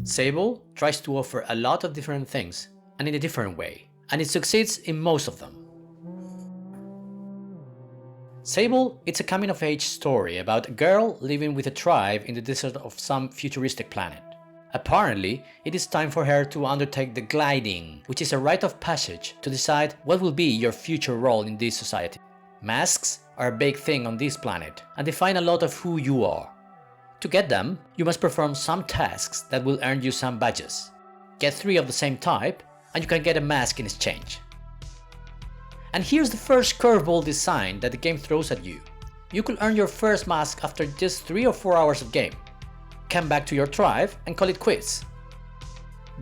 Sable tries to offer a lot of different things, and in a different way, and it succeeds in most of them. Sable is a coming-of-age story about a girl living with a tribe in the desert of some futuristic planet. Apparently, it is time for her to undertake the gliding, which is a rite of passage to decide what will be your future role in this society. Masks are a big thing on this planet and define a lot of who you are. To get them, you must perform some tasks that will earn you some badges. Get 3 of the same type, and you can get a mask in exchange. And here's the first curveball design that the game throws at you. You could earn your first mask after just 3 or 4 hours of game. Come back to your tribe and call it quits.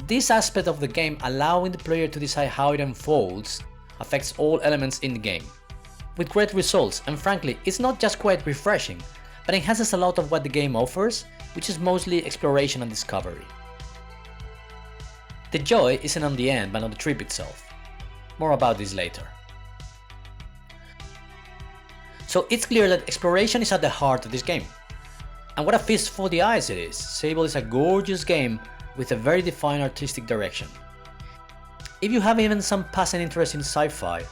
This aspect of the game, allowing the player to decide how it unfolds, affects all elements in the game. With great results, and frankly, it's not just quite refreshing, but enhances a lot of what the game offers, which is mostly exploration and discovery. The joy isn't on the end but on the trip itself. More about this later. So it's clear that exploration is at the heart of this game. And what a feast for the eyes it is. Sable is a gorgeous game with a very defined artistic direction. If you have even some passing interest in sci-fi,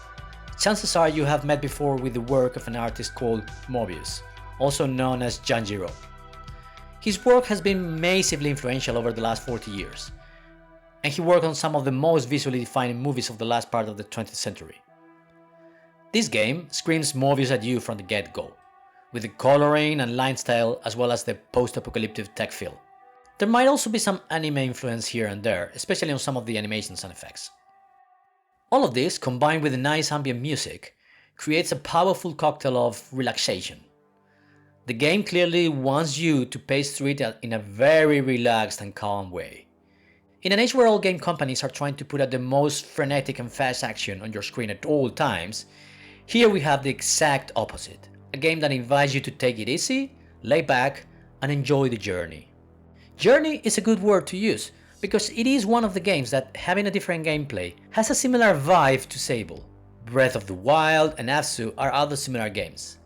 chances are you have met before with the work of an artist called Moebius, also known as Janjiro. His work has been massively influential over the last 40 years, and he worked on some of the most visually defining movies of the last part of the 20th century. This game screams Moebius at you from the get-go, with the coloring and line style as well as the post-apocalyptic tech feel. There might also be some anime influence here and there, especially on some of the animations and effects. All of this, combined with the nice ambient music, creates a powerful cocktail of relaxation. The game clearly wants you to pace through it in a very relaxed and calm way. In an age where all game companies are trying to put out the most frenetic and fast action on your screen at all times, here we have the exact opposite. A game that invites you to take it easy, lay back, and enjoy the journey. Journey is a good word to use, because it is one of the games that, having a different gameplay, has a similar vibe to Sable. Breath of the Wild and Absu are other similar games.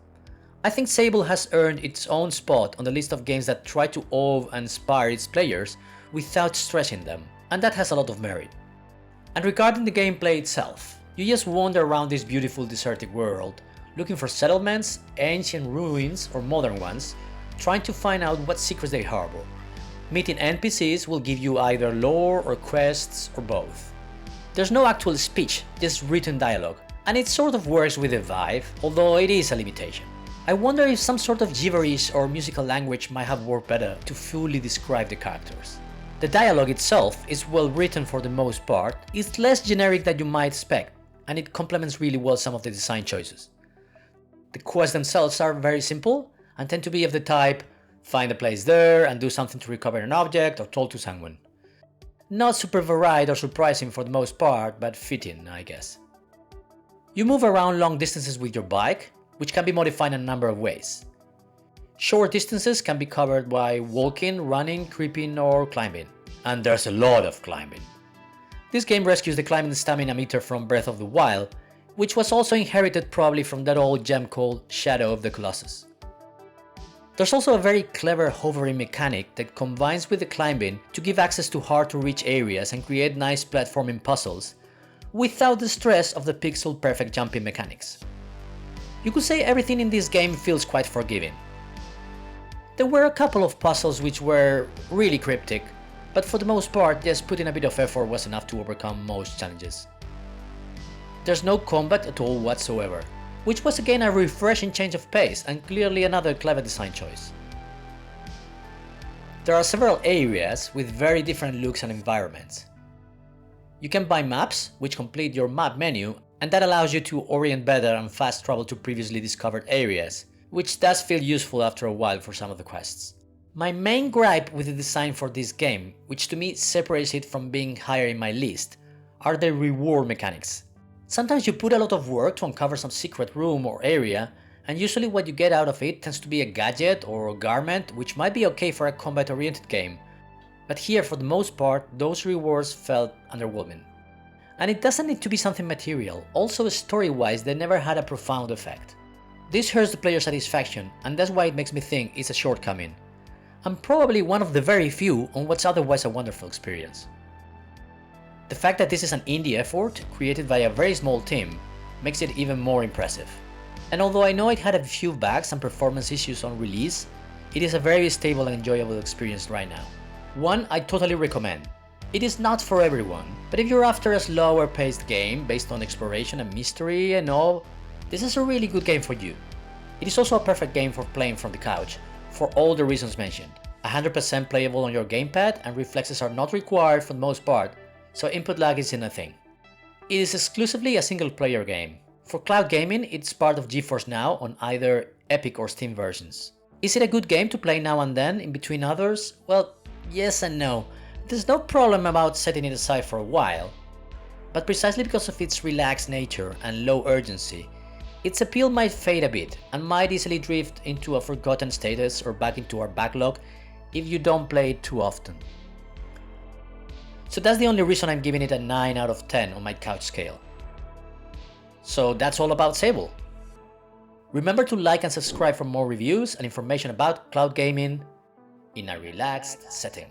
I think Sable has earned its own spot on the list of games that try to awe and inspire its players without stressing them, and that has a lot of merit. And regarding the gameplay itself, you just wander around this beautiful desertic world, looking for settlements, ancient ruins or modern ones, trying to find out what secrets they harbor. Meeting NPCs will give you either lore or quests or both. There's no actual speech, just written dialogue, and it sort of works with the vibe, although it is a limitation. I wonder if some sort of gibberish or musical language might have worked better to fully describe the characters. The dialogue itself is well written for the most part, it's less generic than you might expect, and it complements really well some of the design choices. The quests themselves are very simple and tend to be of the type, find a place there and do something to recover an object or talk to someone. Not super varied or surprising for the most part, but fitting, I guess. You move around long distances with your bike, which can be modified in a number of ways. Short distances can be covered by walking, running, creeping or climbing, and there's a lot of climbing. This game rescues the climbing stamina meter from Breath of the Wild, which was also inherited probably from that old gem called Shadow of the Colossus. There's also a very clever hovering mechanic that combines with the climbing to give access to hard to reach areas and create nice platforming puzzles, without the stress of the pixel perfect jumping mechanics. You could say everything in this game feels quite forgiving. There were a couple of puzzles which were really cryptic, but for the most part just putting a bit of effort was enough to overcome most challenges. There's no combat at all whatsoever, which was again a refreshing change of pace and clearly another clever design choice. There are several areas with very different looks and environments. You can buy maps, which complete your map menu, and that allows you to orient better and fast travel to previously discovered areas, which does feel useful after a while for some of the quests. My main gripe with the design for this game, which to me separates it from being higher in my list, are the reward mechanics. Sometimes you put a lot of work to uncover some secret room or area, and usually what you get out of it tends to be a gadget or a garment, which might be okay for a combat-oriented game, but here for the most part those rewards felt underwhelming. And it doesn't need to be something material, also story-wise they never had a profound effect. This hurts the player satisfaction, and that's why it makes me think it's a shortcoming. I'm probably one of the very few on what's otherwise a wonderful experience. The fact that this is an indie effort, created by a very small team, makes it even more impressive. And although I know it had a few bugs and performance issues on release, it is a very stable and enjoyable experience right now. One I totally recommend. It is not for everyone, but if you're after a slower paced game based on exploration and mystery and all, this is a really good game for you. It is also a perfect game for playing from the couch, for all the reasons mentioned. 100% playable on your gamepad and reflexes are not required for the most part, so input lag isn't a thing. It is exclusively a single player game. For cloud gaming, it's part of Geforce Now on either Epic or Steam versions. Is it a good game to play now and then in between others? Well, yes and no. There's no problem about setting it aside for a while, but precisely because of its relaxed nature and low urgency, its appeal might fade a bit and might easily drift into a forgotten status or back into our backlog if you don't play it too often. So that's the only reason I'm giving it a 9 out of 10 on my couch scale. So that's all about Sable. Remember to like and subscribe for more reviews and information about cloud gaming in a relaxed setting.